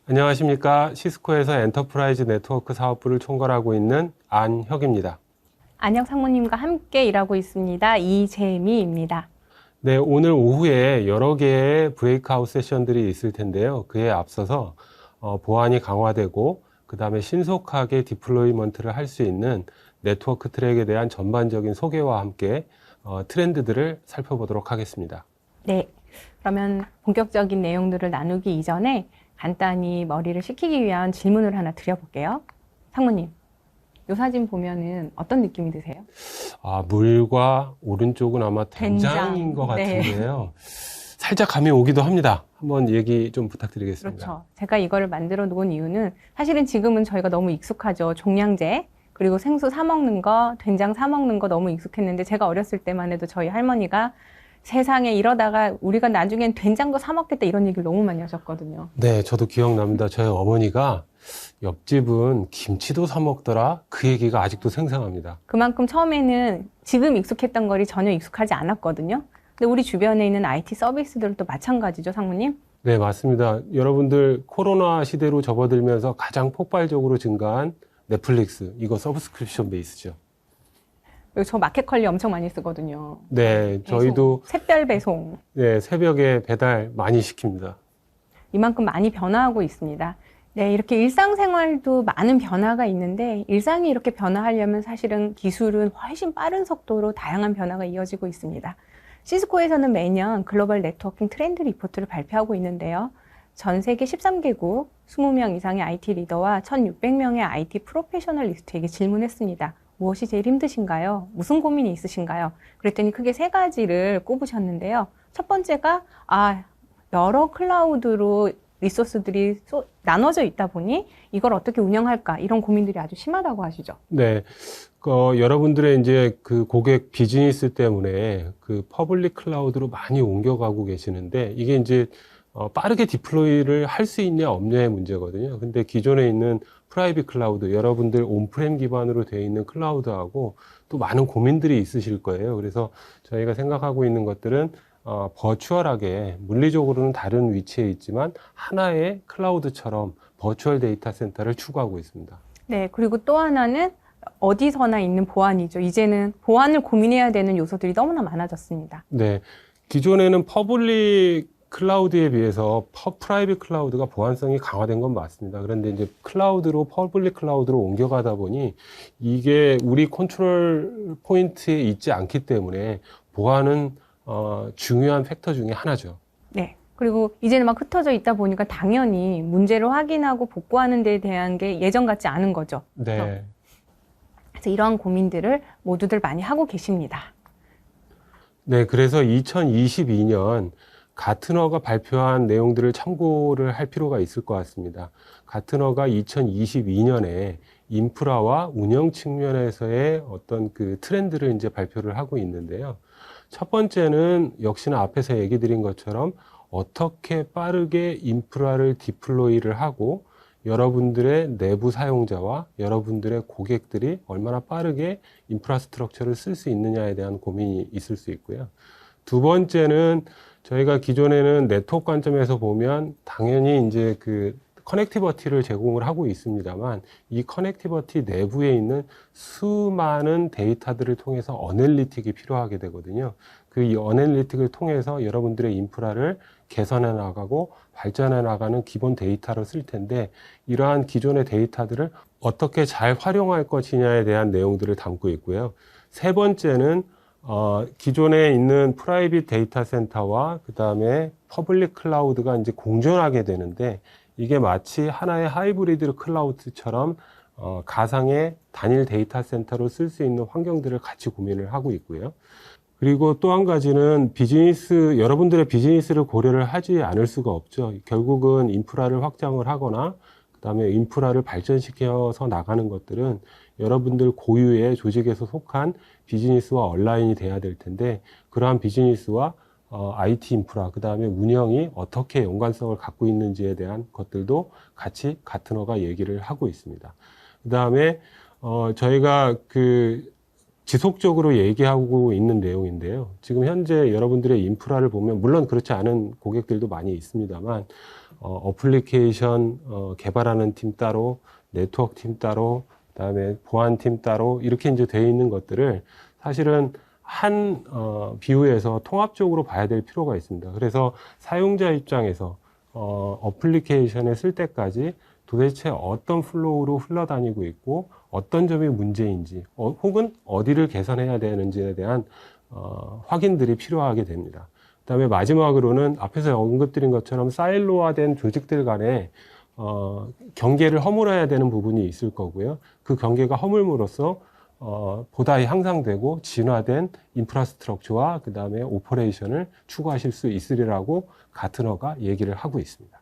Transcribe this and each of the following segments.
안녕하십니까. 시스코에서 엔터프라이즈 네트워크 사업부를 총괄하고 있는 안혁입니다. 안혁 상무님과 함께 일하고 있습니다. 이재미입니다. 네, 오늘 오후에 여러 개의 브레이크아웃 세션들이 있을 텐데요. 그에 앞서서 보안이 강화되고 그 다음에 신속하게 디플로이먼트를 할 수 있는 네트워크 트랙에 대한 전반적인 소개와 함께 트렌드들을 살펴보도록 하겠습니다. 네, 그러면 본격적인 내용들을 나누기 이전에 간단히 머리를 식히기 위한 질문을 하나 드려볼게요. 상무님, 이 사진 보면은 어떤 느낌이 드세요? 물과 오른쪽은 아마 된장인 것 네. 같은데요. 살짝 감이 오기도 합니다. 한번 얘기 좀 부탁드리겠습니다. 그렇죠. 제가 이거를 만들어 놓은 이유는 사실은 지금은 저희가 너무 익숙하죠. 종량제, 그리고 생수 사 먹는 거, 된장 사 먹는 거 너무 익숙했는데 제가 어렸을 때만 해도 저희 할머니가 세상에 이러다가 우리가 나중엔 된장도 사 먹겠다 이런 얘기를 너무 많이 하셨거든요. 네, 저도 기억납니다. 저희 어머니가 옆집은 김치도 사 먹더라. 그 얘기가 아직도 생생합니다. 그만큼 처음에는 지금 익숙했던 거리 전혀 익숙하지 않았거든요. 근데 우리 주변에 있는 IT 서비스들도 마찬가지죠, 상무님? 네, 맞습니다. 여러분들 코로나 시대로 접어들면서 가장 폭발적으로 증가한 넷플릭스, 이거 서브스크립션 베이스죠. 그리고 저 마켓컬리 엄청 많이 쓰거든요. 네, 배송, 저희도 샛별 배송. 네, 새벽에 배달 많이 시킵니다. 이만큼 많이 변화하고 있습니다. 네, 이렇게 일상생활도 많은 변화가 있는데 일상이 이렇게 변화하려면 사실은 기술은 훨씬 빠른 속도로 다양한 변화가 이어지고 있습니다. 시스코에서는 매년 글로벌 네트워킹 트렌드 리포트를 발표하고 있는데요. 전 세계 13개국 20명 이상의 IT 리더와 1,600명의 IT 프로페셔널리스트에게 질문했습니다. 무엇이 제일 힘드신가요? 무슨 고민이 있으신가요? 그랬더니 크게 세 가지를 꼽으셨는데요. 첫 번째가 여러 클라우드로 리소스들이 나눠져 있다 보니 이걸 어떻게 운영할까 이런 고민들이 아주 심하다고 하시죠. 네, 여러분들의 이제 그 고객 비즈니스 때문에 그 퍼블릭 클라우드로 많이 옮겨가고 계시는데 이게 이제 빠르게 디플로이를 할 수 있냐 없냐의 문제거든요. 근데 기존에 있는 프라이빗 클라우드, 여러분들 온프렘 기반으로 되어 있는 클라우드하고 또 많은 고민들이 있으실 거예요. 그래서 저희가 생각하고 있는 것들은 버추얼하게 물리적으로는 다른 위치에 있지만 하나의 클라우드처럼 버추얼 데이터 센터를 추구하고 있습니다. 네, 그리고 또 하나는 어디서나 있는 보안이죠. 이제는 보안을 고민해야 되는 요소들이 너무나 많아졌습니다. 네, 기존에는 퍼블릭 클라우드에 비해서 프라이빗 클라우드가 보안성이 강화된 건 맞습니다. 그런데 이제 퍼블릭 클라우드로 옮겨가다 보니 이게 우리 컨트롤 포인트에 있지 않기 때문에 보안은 중요한 팩터 중에 하나죠. 네. 그리고 이제는 막 흩어져 있다 보니까 당연히 문제를 확인하고 복구하는 데에 대한 게 예전 같지 않은 거죠. 네. 그래서 이러한 고민들을 모두들 많이 하고 계십니다. 네, 그래서 2022년 가트너가 발표한 내용들을 참고를 할 필요가 있을 것 같습니다. 가트너가 2022년에 인프라와 운영 측면에서의 어떤 그 트렌드를 이제 발표를 하고 있는데요. 첫 번째는 역시나 앞에서 얘기 드린 것처럼 어떻게 빠르게 인프라를 디플로이를 하고 여러분들의 내부 사용자와 여러분들의 고객들이 얼마나 빠르게 인프라스트럭처를 쓸 수 있느냐에 대한 고민이 있을 수 있고요. 두 번째는 저희가 기존에는 네트워크 관점에서 보면 당연히 이제 그 커넥티버티를 제공을 하고 있습니다만 이 커넥티버티 내부에 있는 수많은 데이터들을 통해서 어널리틱이 필요하게 되거든요. 그 이 어널리틱을 통해서 여러분들의 인프라를 개선해 나가고 발전해 나가는 기본 데이터를 쓸 텐데 이러한 기존의 데이터들을 어떻게 잘 활용할 것이냐에 대한 내용들을 담고 있고요. 세 번째는 기존에 있는 프라이빗 데이터 센터와 그 다음에 퍼블릭 클라우드가 이제 공존하게 되는데 이게 마치 하나의 하이브리드 클라우드처럼 가상의 단일 데이터 센터로 쓸 수 있는 환경들을 같이 고민을 하고 있고요. 그리고 또 한 가지는 여러분들의 비즈니스를 고려를 하지 않을 수가 없죠. 결국은 인프라를 확장을 하거나 그다음에 인프라를 발전시켜서 나가는 것들은 여러분들 고유의 조직에서 속한 비즈니스와 얼라인이 돼야 될 텐데 그러한 비즈니스와 IT 인프라, 그다음에 운영이 어떻게 연관성을 갖고 있는지에 대한 것들도 같이 가트너가 얘기를 하고 있습니다. 그다음에 저희가 지속적으로 얘기하고 있는 내용인데요. 지금 현재 여러분들의 인프라를 보면 물론 그렇지 않은 고객들도 많이 있습니다만 어플리케이션 개발하는 팀 따로, 네트워크 팀 따로, 그다음에 보안팀 따로 이렇게 이제 되어 있는 것들을 사실은 한 비유에서 통합적으로 봐야 될 필요가 있습니다. 그래서 사용자 입장에서 어플리케이션을 쓸 때까지 도대체 어떤 플로우로 흘러다니고 있고 어떤 점이 문제인지 혹은 어디를 개선해야 되는지에 대한 확인들이 필요하게 됩니다. 그다음에 마지막으로는 앞에서 언급드린 것처럼 사일로화된 조직들 간에 경계를 허물어야 되는 부분이 있을 거고요. 그 경계가 허물므로써 보다 향상되고 진화된 인프라스트럭처와 그 다음에 오퍼레이션을 추구하실 수 있으리라고 가트너가 얘기를 하고 있습니다.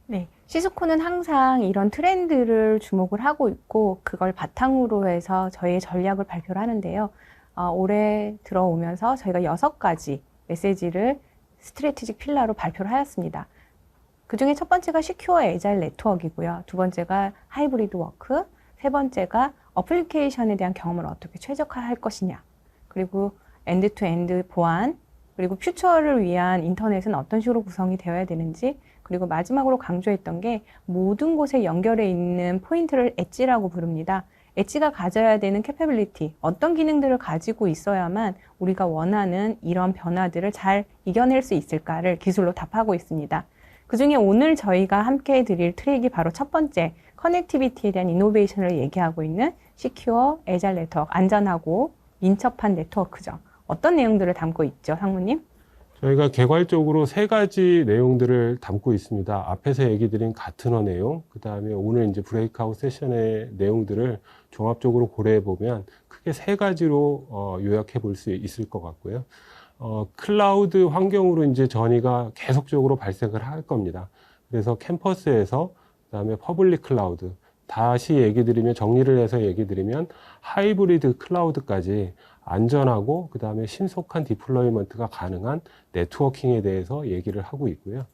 네, 시스코는 항상 이런 트렌드를 주목을 하고 있고 그걸 바탕으로 해서 저희의 전략을 발표를 하는데요. 올해 들어오면서 저희가 6가지 메시지를 스트래티직 필러로 발표를 하였습니다. 그 중에 첫 번째가 시큐어 애자일 네트워크이고요. 두 번째가 하이브리드 워크, 세 번째가 어플리케이션에 대한 경험을 어떻게 최적화할 것이냐, 그리고 엔드-투-엔드 보안, 그리고 퓨처를 위한 인터넷은 어떤 식으로 구성이 되어야 되는지, 그리고 마지막으로 강조했던 게 모든 곳에 연결해 있는 포인트를 엣지라고 부릅니다. 엣지가 가져야 되는 캐퍼빌리티, 어떤 기능들을 가지고 있어야만 우리가 원하는 이런 변화들을 잘 이겨낼 수 있을까를 기술로 답하고 있습니다. 그 중에 오늘 저희가 함께 드릴 트랙이 바로 첫 번째, 커넥티비티에 대한 이노베이션을 얘기하고 있는 시큐어 애자일 네트워크, 안전하고 민첩한 네트워크죠. 어떤 내용들을 담고 있죠, 상무님? 저희가 개괄적으로 3가지 내용들을 담고 있습니다. 앞에서 얘기 드린 가트너 내용, 그 다음에 오늘 이제 브레이크아웃 세션의 내용들을 종합적으로 고려해 보면 크게 3가지로 요약해 볼 수 있을 것 같고요. 클라우드 환경으로 이제 전이가 계속적으로 발생을 할 겁니다. 그래서 캠퍼스에서 그다음에 퍼블릭 클라우드, 다시 얘기 드리면 정리를 해서 얘기 드리면 하이브리드 클라우드까지 안전하고 그다음에 신속한 디플로이먼트가 가능한 네트워킹에 대해서 얘기를 하고 있고요.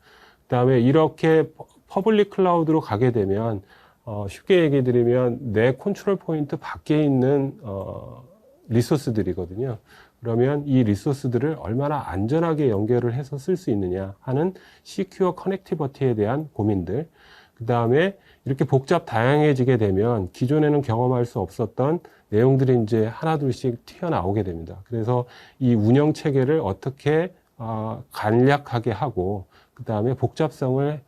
그다음에 이렇게 퍼블릭 클라우드로 가게 되면 쉽게 얘기 드리면 내 컨트롤 포인트 밖에 있는 리소스들이거든요. 그러면 이 리소스들을 얼마나 안전하게 연결을 해서 쓸 수 있느냐 하는 시큐어 커넥티비티에 대한 고민들, 그 다음에 이렇게 복잡 다양해지게 되면 기존에는 경험할 수 없었던 내용들이 이제 하나둘씩 튀어나오게 됩니다. 그래서 이 운영 체계를 어떻게 간략하게 하고 그 다음에 복잡성을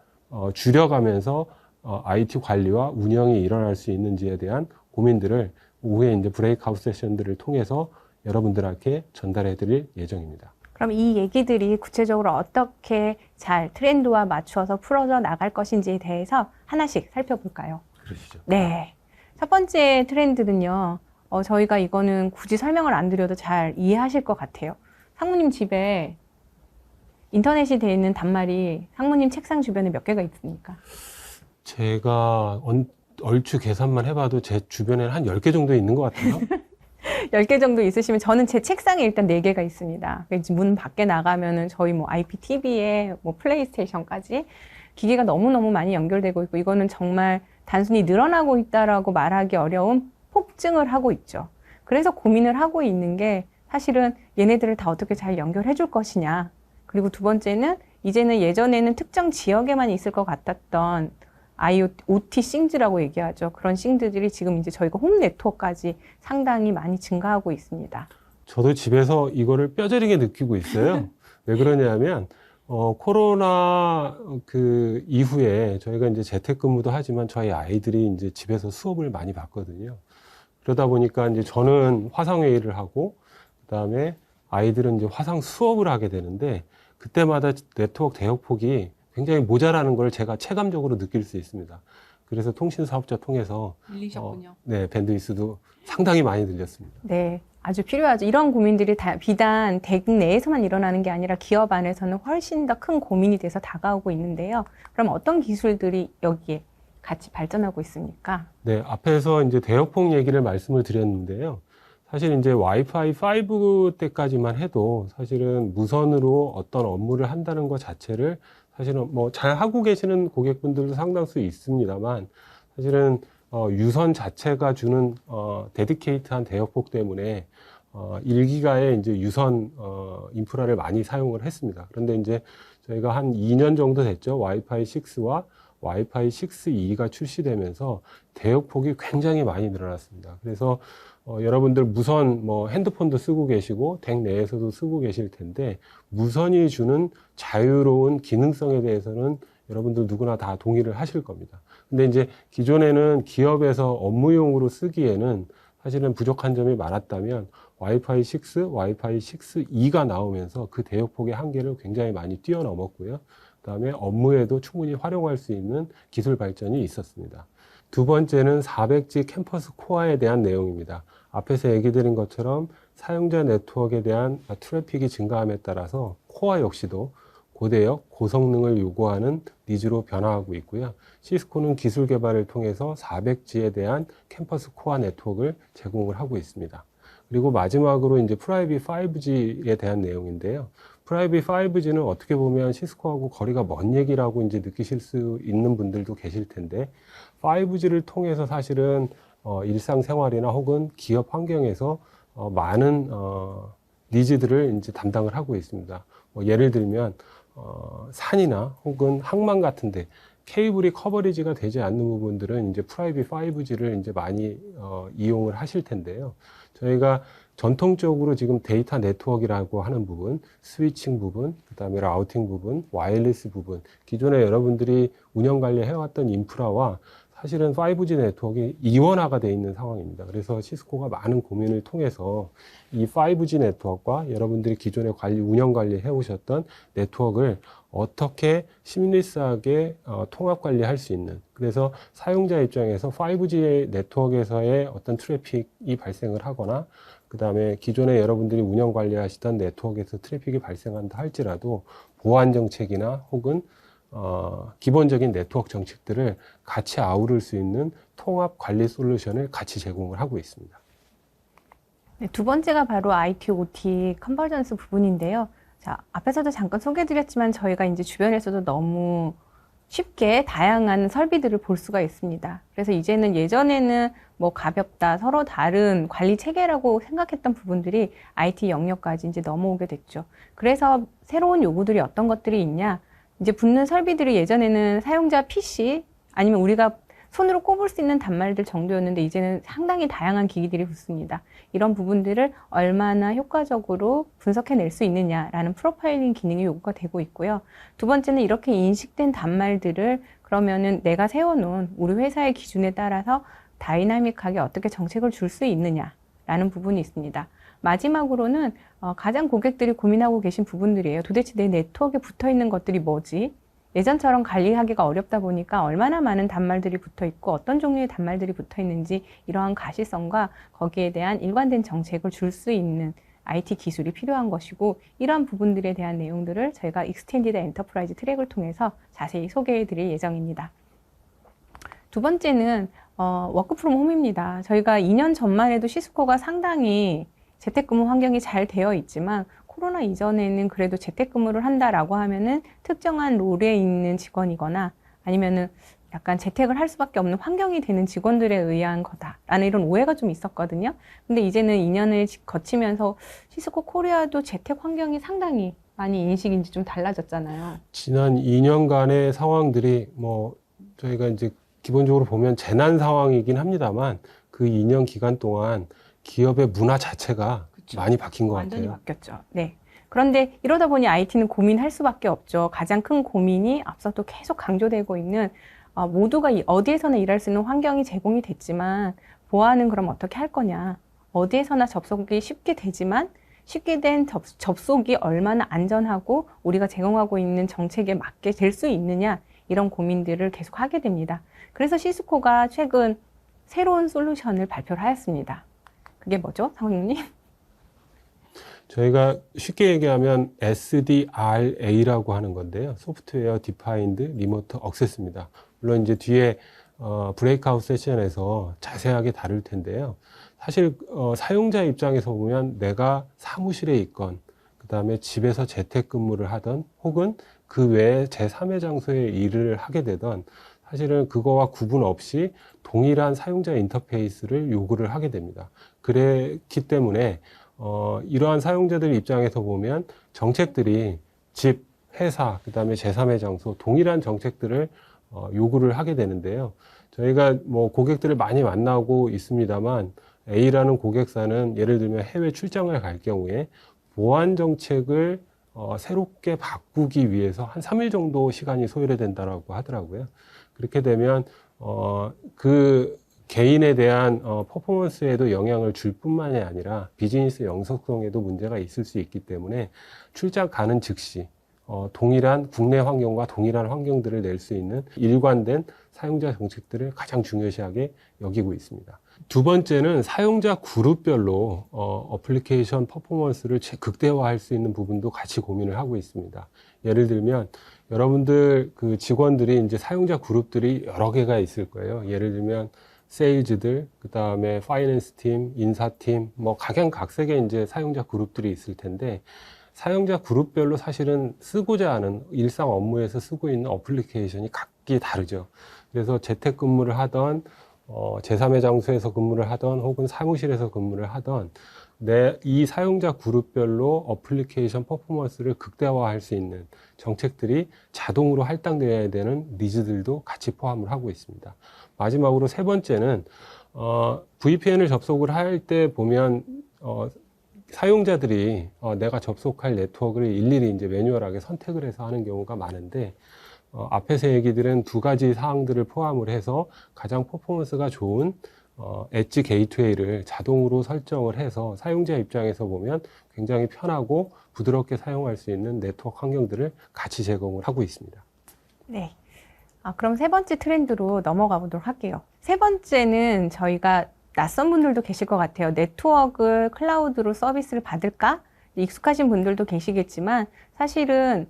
줄여가면서 IT 관리와 운영이 일어날 수 있는지에 대한 고민들을 오후에 이제 브레이크아웃 세션들을 통해서 여러분들에게 전달해 드릴 예정입니다. 그럼 이 얘기들이 구체적으로 어떻게 잘 트렌드와 맞추어서 풀어져 나갈 것인지에 대해서 하나씩 살펴볼까요? 그러시죠. 네. 첫 번째 트렌드는요, 저희가 이거는 굳이 설명을 안 드려도 잘 이해하실 것 같아요. 상무님 집에 인터넷이 되어 있는 단말이 상무님 책상 주변에 몇 개가 있습니까? 제가 얼추 계산만 해봐도 제 주변에는 한 10개 정도 있는 것 같아요. 10개 정도 있으시면 저는 제 책상에 일단 4개가 있습니다. 문 밖에 나가면은 저희 뭐 IPTV에 뭐 플레이스테이션까지 기기가 너무너무 많이 연결되고 있고, 이거는 정말 단순히 늘어나고 있다라고 말하기 어려운 폭증을 하고 있죠. 그래서 고민을 하고 있는 게 사실은 얘네들을 다 어떻게 잘 연결해 줄 것이냐. 그리고 두 번째는 이제는 예전에는 특정 지역에만 있을 것 같았던 OT 싱즈라고 얘기하죠. 그런 싱즈들이 지금 이제 저희가 홈 네트워크까지 상당히 많이 증가하고 있습니다. 저도 집에서 이거를 뼈저리게 느끼고 있어요. 왜 그러냐면 코로나 그 이후에 저희가 이제 재택근무도 하지만 저희 아이들이 이제 집에서 수업을 많이 받거든요. 그러다 보니까 이제 저는 화상회의를 하고 그다음에 아이들은 이제 화상 수업을 하게 되는데 그때마다 네트워크 대역폭이 굉장히 모자라는 걸 제가 체감적으로 느낄 수 있습니다. 그래서 통신 사업자 통해서 밀리셨군요. 네, 밴드위스도 상당히 많이 늘렸습니다. 네, 아주 필요하죠. 이런 고민들이 비단 댁 내에서만 일어나는 게 아니라 기업 안에서는 훨씬 더 큰 고민이 돼서 다가오고 있는데요. 그럼 어떤 기술들이 여기에 같이 발전하고 있습니까? 네, 앞에서 이제 대역폭 얘기를 말씀을 드렸는데요. 사실 이제 와이파이 5 때까지만 해도 사실은 무선으로 어떤 업무를 한다는 것 자체를 사실은 뭐 잘 하고 계시는 고객분들도 상당수 있습니다만 사실은 유선 자체가 주는 데디케이트한 대역폭 때문에 1기가의 이제 유선 인프라를 많이 사용을 했습니다. 그런데 이제 저희가 한 2년 정도 됐죠. 와이파이 6와 와이파이 6E가 출시되면서 대역폭이 굉장히 많이 늘어났습니다. 그래서 여러분들 무선 핸드폰도 쓰고 계시고 댁 내에서도 쓰고 계실 텐데 무선이 주는 자유로운 기능성에 대해서는 여러분들 누구나 다 동의를 하실 겁니다. 근데 이제 기존에는 기업에서 업무용으로 쓰기에는 사실은 부족한 점이 많았다면 와이파이 6, 와이파이 6E가 나오면서 그 대역폭의 한계를 굉장히 많이 뛰어넘었고요. 그다음에 업무에도 충분히 활용할 수 있는 기술 발전이 있었습니다. 두 번째는 400G 캠퍼스 코어에 대한 내용입니다. 앞에서 얘기 드린 것처럼 사용자 네트워크에 대한 트래픽이 증가함에 따라서 코어 역시도 고대역, 고성능을 요구하는 니즈로 변화하고 있고요. 시스코는 기술 개발을 통해서 400G에 대한 캠퍼스 코어 네트워크를 제공을 하고 있습니다. 그리고 마지막으로 이제 프라이빗 5G에 대한 내용인데요. 프라이빗 5G는 어떻게 보면 시스코하고 거리가 먼 얘기라고 이제 느끼실 수 있는 분들도 계실 텐데, 5G를 통해서 사실은 일상생활이나 혹은 기업 환경에서 많은 니즈들을 이제 담당을 하고 있습니다. 예를 들면 산이나 혹은 항만 같은데 케이블이 커버리지가 되지 않는 부분들은 이제 프라이빗 5G를 이제 많이 이용을 하실 텐데요. 저희가 전통적으로 지금 데이터 네트워크라고 하는 부분, 스위칭 부분, 그다음에 라우팅 부분, 와이어리스 부분, 기존에 여러분들이 운영 관리해왔던 인프라와 사실은 5G 네트워크가 이원화가 되어 있는 상황입니다. 그래서 시스코가 많은 고민을 통해서 이 5G 네트워크와 여러분들이 기존에 운영 관리해 오셨던 네트워크를 어떻게 시밀리스하게 통합 관리할 수 있는, 그래서 사용자 입장에서 5G 네트워크에서의 어떤 트래픽이 발생을 하거나 그 다음에 기존에 여러분들이 운영 관리하시던 네트워크에서 트래픽이 발생한다 할지라도 보안 정책이나 혹은 기본적인 네트워크 정책들을 같이 아우를 수 있는 통합 관리 솔루션을 같이 제공을 하고 있습니다. 네, 두 번째가 바로 IT, OT 컨버전스 부분인데요. 자, 앞에서도 잠깐 소개해드렸지만 저희가 이제 주변에서도 너무 쉽게 다양한 설비들을 볼 수가 있습니다. 그래서 이제는 예전에는 뭐 가볍다, 서로 다른 관리 체계라고 생각했던 부분들이 IT 영역까지 이제 넘어오게 됐죠. 그래서 새로운 요구들이 어떤 것들이 있냐? 이제 붙는 설비들이 예전에는 사용자 PC 아니면 우리가 손으로 꼽을 수 있는 단말들 정도였는데 이제는 상당히 다양한 기기들이 붙습니다. 이런 부분들을 얼마나 효과적으로 분석해낼 수 있느냐라는 프로파일링 기능이 요구가 되고 있고요. 두 번째는 이렇게 인식된 단말들을 그러면은 내가 세워놓은 우리 회사의 기준에 따라서 다이나믹하게 어떻게 정책을 줄 수 있느냐라는 부분이 있습니다. 마지막으로는 가장 고객들이 고민하고 계신 부분들이에요. 도대체 내 네트워크에 붙어 있는 것들이 뭐지? 예전처럼 관리하기가 어렵다 보니까 얼마나 많은 단말들이 붙어 있고 어떤 종류의 단말들이 붙어 있는지 이러한 가시성과 거기에 대한 일관된 정책을 줄 수 있는 IT 기술이 필요한 것이고, 이러한 부분들에 대한 내용들을 저희가 익스텐디드 엔터프라이즈 트랙을 통해서 자세히 소개해 드릴 예정입니다. 두 번째는 워크 프롬 홈입니다. 저희가 2년 전만 해도 시스코가 상당히 재택근무 환경이 잘 되어 있지만 코로나 이전에는 그래도 재택근무를 한다라고 하면은 특정한 롤에 있는 직원이거나 아니면은 약간 재택을 할 수밖에 없는 환경이 되는 직원들에 의한 거다라는 이런 오해가 좀 있었거든요. 근데 이제는 2년을 거치면서 시스코 코리아도 재택 환경이 상당히 많이 인식이 좀 달라졌잖아요. 지난 2년간의 상황들이 저희가 이제 기본적으로 보면 재난 상황이긴 합니다만 그 2년 기간 동안 기업의 문화 자체가 그쵸. 많이 바뀐 것 완전히 같아요. 바뀌었죠. 네. 그런데 이러다 보니 IT는 고민할 수밖에 없죠. 가장 큰 고민이 앞서 또 계속 강조되고 있는 모두가 어디에서나 일할 수 있는 환경이 제공이 됐지만 보안은 그럼 어떻게 할 거냐. 어디에서나 접속이 쉽게 되지만 쉽게 된 접속이 얼마나 안전하고 우리가 제공하고 있는 정책에 맞게 될 수 있느냐, 이런 고민들을 계속 하게 됩니다. 그래서 시스코가 최근 새로운 솔루션을 발표를 하였습니다. 그게 뭐죠, 상훈님? 저희가 쉽게 얘기하면 SDRA라고 하는 건데요. 소프트웨어 디파인드 리모트 액세스입니다. 물론 이제 뒤에 브레이크아웃 세션에서 자세하게 다룰 텐데요. 사실 사용자 입장에서 보면 내가 사무실에 있건 그다음에 집에서 재택근무를 하던 혹은 그 외에 제3의 장소에 일을 하게 되던 사실은 그거와 구분 없이 동일한 사용자 인터페이스를 요구를 하게 됩니다. 그렇기 때문에 이러한 사용자들 입장에서 보면 정책들이 집, 회사, 그다음에 제3의 장소 동일한 정책들을 요구를 하게 되는데요. 저희가 뭐 고객들을 많이 만나고 있습니다만 A라는 고객사는 예를 들면 해외 출장을 갈 경우에 보안 정책을 새롭게 바꾸기 위해서 한 3일 정도 시간이 소요된다라고 하더라고요. 그렇게 되면 그 개인에 대한 퍼포먼스에도 영향을 줄 뿐만이 아니라 비즈니스 영속성에도 문제가 있을 수 있기 때문에 출장 가는 즉시 동일한 국내 환경과 동일한 환경들을 낼 수 있는 일관된 사용자 정책들을 가장 중요시하게 여기고 있습니다. 두 번째는 사용자 그룹별로 어플리케이션 퍼포먼스를 극대화할 수 있는 부분도 같이 고민을 하고 있습니다. 예를 들면 여러분들 그 직원들이 이제 사용자 그룹들이 여러 개가 있을 거예요. 예를 들면 세일즈들, 그 다음에 파이낸스 팀, 인사팀, 뭐 각양각색의 이제 사용자 그룹들이 있을 텐데 사용자 그룹별로 사실은 쓰고자 하는 일상 업무에서 쓰고 있는 어플리케이션이 각기 다르죠. 그래서 재택근무를 하던 제3의 장소에서 근무를 하던 혹은 사무실에서 근무를 하던 이 사용자 그룹별로 어플리케이션 퍼포먼스를 극대화할 수 있는 정책들이 자동으로 할당되어야 되는 니즈들도 같이 포함을 하고 있습니다. 마지막으로 세 번째는 VPN을 접속을 할 때 보면 사용자들이 내가 접속할 네트워크를 일일이 이제 매뉴얼하게 선택을 해서 하는 경우가 많은데 앞에서 얘기들은 두 가지 사항들을 포함을 해서 가장 퍼포먼스가 좋은 엣지 게이트웨이를 자동으로 설정을 해서 사용자 입장에서 보면 굉장히 편하고 부드럽게 사용할 수 있는 네트워크 환경들을 같이 제공을 하고 있습니다. 네. 그럼 세 번째 트렌드로 넘어가 보도록 할게요. 세 번째는 저희가 낯선 분들도 계실 것 같아요. 네트워크 클라우드로 서비스를 받을까? 익숙하신 분들도 계시겠지만 사실은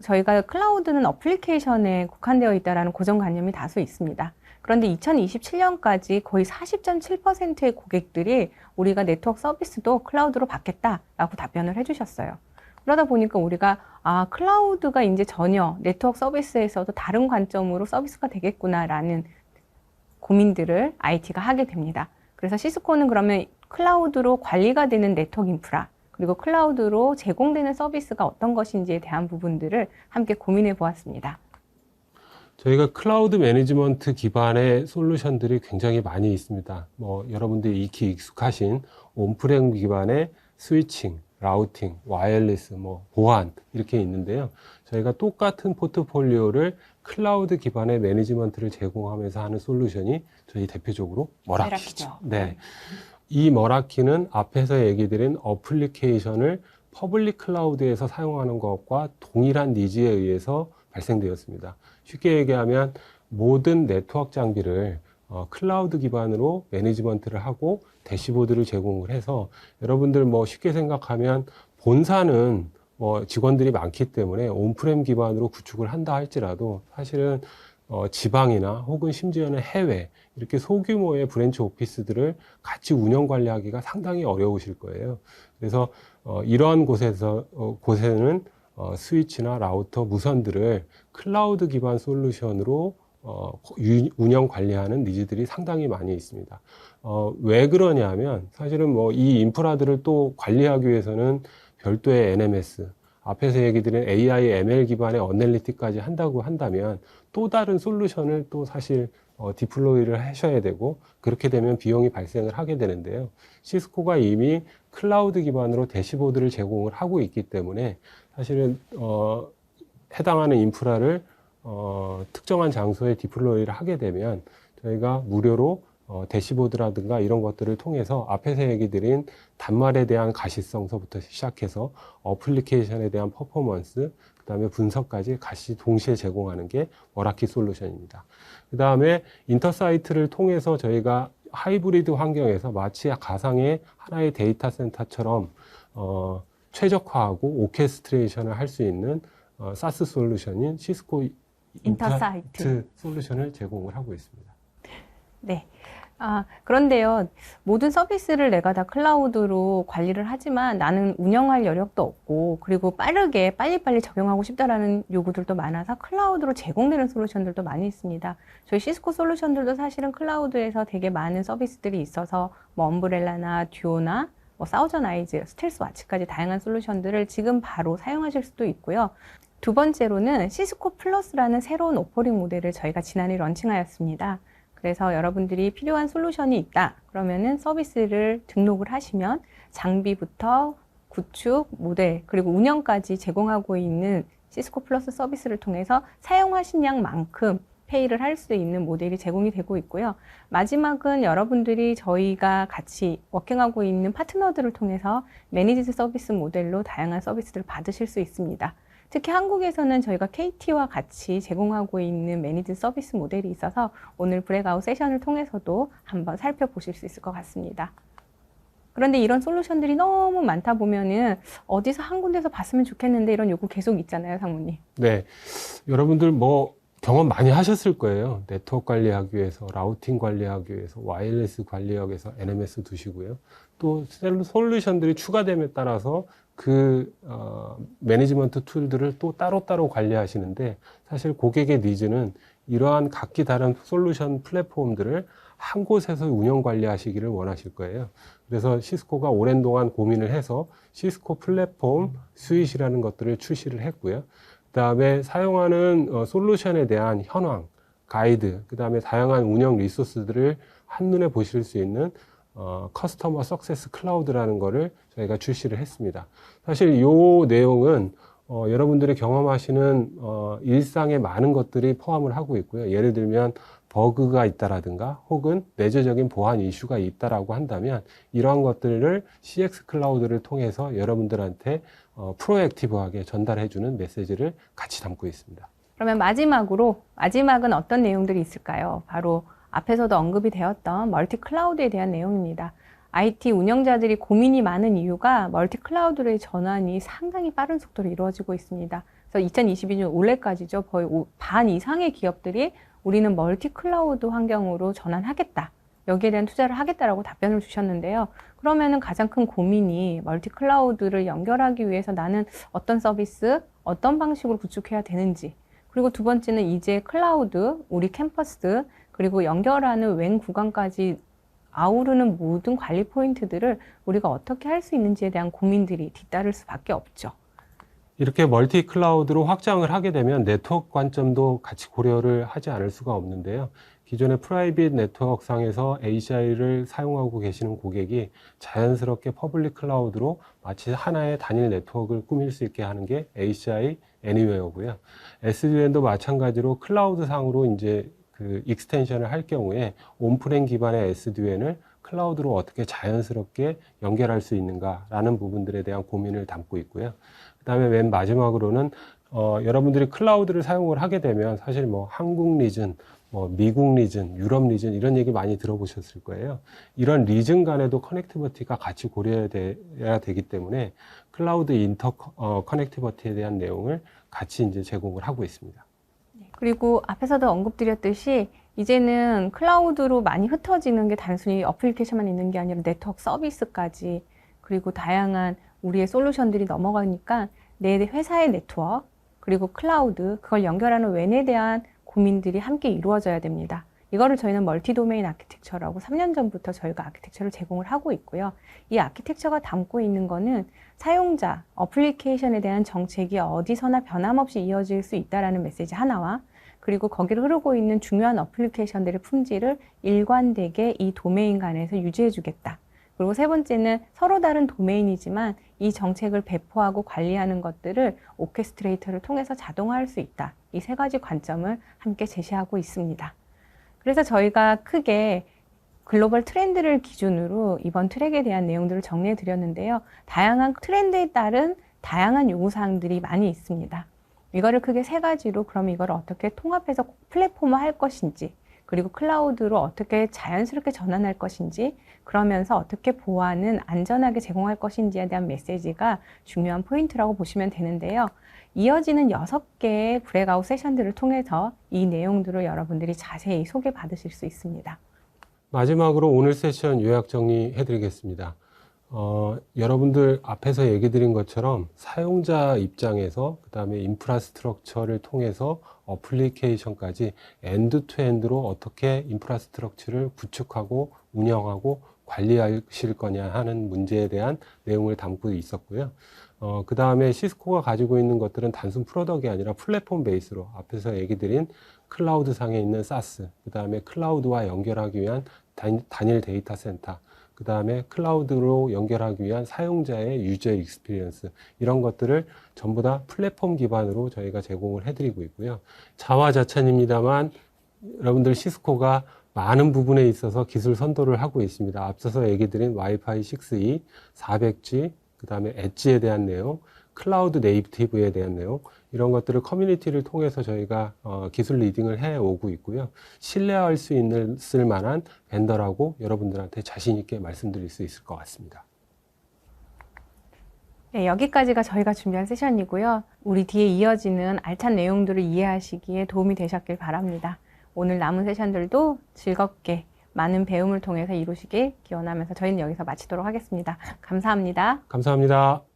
저희가 클라우드는 어플리케이션에 국한되어 있다는 고정관념이 다수 있습니다. 그런데 2027년까지 거의 40.7%의 고객들이 우리가 네트워크 서비스도 클라우드로 받겠다라고 답변을 해주셨어요. 그러다 보니까 우리가 클라우드가 이제 전혀 네트워크 서비스에서도 다른 관점으로 서비스가 되겠구나라는 고민들을 IT가 하게 됩니다. 그래서 시스코는 그러면 클라우드로 관리가 되는 네트워크 인프라 그리고 클라우드로 제공되는 서비스가 어떤 것인지에 대한 부분들을 함께 고민해 보았습니다. 저희가 클라우드 매니지먼트 기반의 솔루션들이 굉장히 많이 있습니다. 여러분들이 익히 익숙하신 온프렘 기반의 스위칭, 라우팅, 와이어리스, 보안 이렇게 있는데요. 저희가 똑같은 포트폴리오를 클라우드 기반의 매니지먼트를 제공하면서 하는 솔루션이 저희 대표적으로 머라키죠. 네. 이 머라키는 앞에서 얘기드린 어플리케이션을 퍼블릭 클라우드에서 사용하는 것과 동일한 니즈에 의해서 발생되었습니다. 쉽게 얘기하면 모든 네트워크 장비를 클라우드 기반으로 매니지먼트를 하고 대시보드를 제공을 해서 여러분들 쉽게 생각하면 본사는 직원들이 많기 때문에 온프렘 기반으로 구축을 한다 할지라도 사실은 지방이나 혹은 심지어는 해외 이렇게 소규모의 브랜치 오피스들을 같이 운영 관리하기가 상당히 어려우실 거예요. 그래서 이러한 곳에는 스위치나 라우터, 무선들을 클라우드 기반 솔루션으로 운영 관리하는 니즈들이 상당히 많이 있습니다. 왜 그러냐면 사실은 이 인프라들을 또 관리하기 위해서는 별도의 NMS, 앞에서 얘기 드린 AI, ML 기반의 어널리틱까지 한다고 한다면 또 다른 솔루션을 또 사실 디플로이를 하셔야 되고 그렇게 되면 비용이 발생을 하게 되는데요. 시스코가 이미 클라우드 기반으로 대시보드를 제공을 하고 있기 때문에 사실은 해당하는 인프라를 특정한 장소에 디플로이를 하게 되면 저희가 무료로 대시보드라든가 이런 것들을 통해서 앞에서 얘기 드린 단말에 대한 가시성서부터 시작해서 어플리케이션에 대한 퍼포먼스, 그 다음에 분석까지 같이 동시에 제공하는 게 머라키 솔루션입니다. 그 다음에 인터사이트를 통해서 저희가 하이브리드 환경에서 마치 가상의 하나의 데이터 센터처럼 최적화하고 오케스트레이션을 할 수 있는 사스 솔루션인 시스코 인터사이트 솔루션을 제공을 하고 있습니다. 네. 그런데요. 모든 서비스를 내가 다 클라우드로 관리를 하지만 나는 운영할 여력도 없고, 그리고 빠르게 빨리빨리 적용하고 싶다라는 요구들도 많아서 클라우드로 제공되는 솔루션들도 많이 있습니다. 저희 시스코 솔루션들도 사실은 클라우드에서 되게 많은 서비스들이 있어서 뭐 엄브렐라나 듀오나 뭐 사우전아이즈, 스텔스 와치까지 다양한 솔루션들을 지금 바로 사용하실 수도 있고요. 두 번째로는 시스코 플러스라는 새로운 오퍼링 모델을 저희가 지난해 런칭하였습니다. 그래서 여러분들이 필요한 솔루션이 있다. 그러면은 서비스를 등록을 하시면 장비부터 구축, 모델, 그리고 운영까지 제공하고 있는 시스코 플러스 서비스를 통해서 사용하신 양만큼 페이를 할 수 있는 모델이 제공이 되고 있고요. 마지막은 여러분들이 저희가 같이 워킹하고 있는 파트너들을 통해서 매니지드 서비스 모델로 다양한 서비스들을 받으실 수 있습니다. 특히 한국에서는 저희가 KT와 같이 제공하고 있는 매니지 서비스 모델이 있어서 오늘 브레이크아웃 세션을 통해서도 한번 살펴보실 수 있을 것 같습니다. 그런데 이런 솔루션들이 너무 많다 보면은 어디서 한 군데서 봤으면 좋겠는데 이런 요구 계속 있잖아요, 상무님. 네. 여러분들 뭐 경험 많이 하셨을 거예요. 네트워크 관리하기 위해서, 라우팅 관리하기 위해서, 와이어리스 관리하기 위해서 NMS 두시고요. 또 솔루션들이 추가됨에 따라서 매니지먼트 툴들을 또 따로따로 관리하시는데, 사실 고객의 니즈는 이러한 각기 다른 솔루션 플랫폼들을 한 곳에서 운영 관리하시기를 원하실 거예요. 그래서 시스코가 오랜 동안 고민을 해서 시스코 플랫폼 스윗이라는 것들을 출시를 했고요. 그 다음에 사용하는 솔루션에 대한 현황, 가이드, 그 다음에 다양한 운영 리소스들을 한눈에 보실 수 있는 커스터머 석세스 클라우드라는 거를 저희가 출시를 했습니다. 사실 이 내용은 여러분들이 경험하시는 일상의 많은 것들이 포함을 하고 있고요. 예를 들면 버그가 있다라든가 혹은 내재적인 보안 이슈가 있다라고 한다면 이러한 것들을 CX 클라우드를 통해서 여러분들한테 프로액티브하게 전달해주는 메시지를 같이 담고 있습니다. 그러면 마지막은 어떤 내용들이 있을까요? 바로 앞에서도 언급이 되었던 멀티 클라우드에 대한 내용입니다. IT 운영자들이 고민이 많은 이유가 멀티 클라우드의 전환이 상당히 빠른 속도로 이루어지고 있습니다. 그래서 2022년 올해까지죠. 거의 반 이상의 기업들이 우리는 멀티 클라우드 환경으로 전환하겠다. 여기에 대한 투자를 하겠다라고 답변을 주셨는데요. 그러면은 가장 큰 고민이 멀티 클라우드를 연결하기 위해서 나는 어떤 서비스, 어떤 방식으로 구축해야 되는지, 그리고 두 번째는 이제 클라우드, 우리 캠퍼스, 그리고 연결하는 웬 구간까지 아우르는 모든 관리 포인트들을 우리가 어떻게 할 수 있는지에 대한 고민들이 뒤따를 수밖에 없죠. 이렇게 멀티 클라우드로 확장을 하게 되면 네트워크 관점도 같이 고려를 하지 않을 수가 없는데요. 기존의 프라이빗 네트워크 상에서 ACI를 사용하고 계시는 고객이 자연스럽게 퍼블릭 클라우드로 마치 하나의 단일 네트워크를 꾸밀 수 있게 하는 게 ACI 애니웨어고요. SDN도 마찬가지로 클라우드 상으로 이제 익스텐션을 할 경우에 온프렘 기반의 SDN을 클라우드로 어떻게 자연스럽게 연결할 수 있는가라는 부분들에 대한 고민을 담고 있고요. 그 다음에 맨 마지막으로는 여러분들이 클라우드를 사용을 하게 되면 사실 뭐 한국 리즌, 뭐 미국 리즌, 유럽 리즌 이런 얘기 많이 들어보셨을 거예요. 이런 리즌 간에도 커넥티비티가 같이 고려해야 되기 때문에 클라우드 인터 커넥티비티에 대한 내용을 같이 이제 제공을 하고 있습니다. 그리고 앞에서도 언급드렸듯이 이제는 클라우드로 많이 흩어지는 게 단순히 어플리케이션만 있는 게 아니라 네트워크 서비스까지, 그리고 다양한 우리의 솔루션들이 넘어가니까 내 회사의 네트워크, 그리고 클라우드, 그걸 연결하는 웬에 대한 고민들이 함께 이루어져야 됩니다. 이거를 저희는 멀티 도메인 아키텍처라고 3년 전부터 저희가 아키텍처를 제공을 하고 있고요. 이 아키텍처가 담고 있는 거는 사용자, 어플리케이션에 대한 정책이 어디서나 변함없이 이어질 수 있다는 메시지 하나와, 그리고 거기를 흐르고 있는 중요한 어플리케이션들의 품질을 일관되게 이 도메인 간에서 유지해 주겠다. 그리고 세 번째는 서로 다른 도메인이지만 이 정책을 배포하고 관리하는 것들을 오케스트레이터를 통해서 자동화할 수 있다. 이 세 가지 관점을 함께 제시하고 있습니다. 그래서 저희가 크게 글로벌 트렌드를 기준으로 이번 트랙에 대한 내용들을 정리해 드렸는데요. 다양한 트렌드에 따른 다양한 요구사항들이 많이 있습니다. 이거를 크게 세 가지로, 그럼 이걸 어떻게 통합해서 플랫폼화 할 것인지, 그리고 클라우드로 어떻게 자연스럽게 전환할 것인지, 그러면서 어떻게 보안은 안전하게 제공할 것인지에 대한 메시지가 중요한 포인트라고 보시면 되는데요. 이어지는 6개의 브레이크아웃 세션들을 통해서 이 내용들을 여러분들이 자세히 소개받으실 수 있습니다. 마지막으로 오늘 세션 요약 정리해 드리겠습니다. 여러분들 앞에서 얘기 드린 것처럼 사용자 입장에서 그다음에 인프라스트럭처를 통해서 어플리케이션까지 엔드 투 엔드로 어떻게 인프라스트럭처를 구축하고 운영하고 관리하실 거냐 하는 문제에 대한 내용을 담고 있었고요. 그 다음에 시스코가 가지고 있는 것들은 단순 프로덕이 아니라 플랫폼 베이스로 앞에서 얘기 드린 클라우드 상에 있는 사스, 그 다음에 클라우드와 연결하기 위한 단일 데이터 센터, 그 다음에 클라우드로 연결하기 위한 사용자의 유저 익스피리언스, 이런 것들을 전부 다 플랫폼 기반으로 저희가 제공을 해드리고 있고요. 자화자찬입니다만 여러분들 시스코가 많은 부분에 있어서 기술 선도를 하고 있습니다. 앞서서 얘기 드린 와이파이 6E, 400G, 그 다음에 엣지에 대한 내용, 클라우드 네이티브에 대한 내용, 이런 것들을 커뮤니티를 통해서 저희가 기술 리딩을 해오고 있고요. 신뢰할 수 있을 만한 벤더라고 여러분들한테 자신 있게 말씀드릴 수 있을 것 같습니다. 네, 여기까지가 저희가 준비한 세션이고요. 우리 뒤에 이어지는 알찬 내용들을 이해하시기에 도움이 되셨길 바랍니다. 오늘 남은 세션들도 즐겁게 많은 배움을 통해서 이루시길 기원하면서 저희는 여기서 마치도록 하겠습니다. 감사합니다. 감사합니다.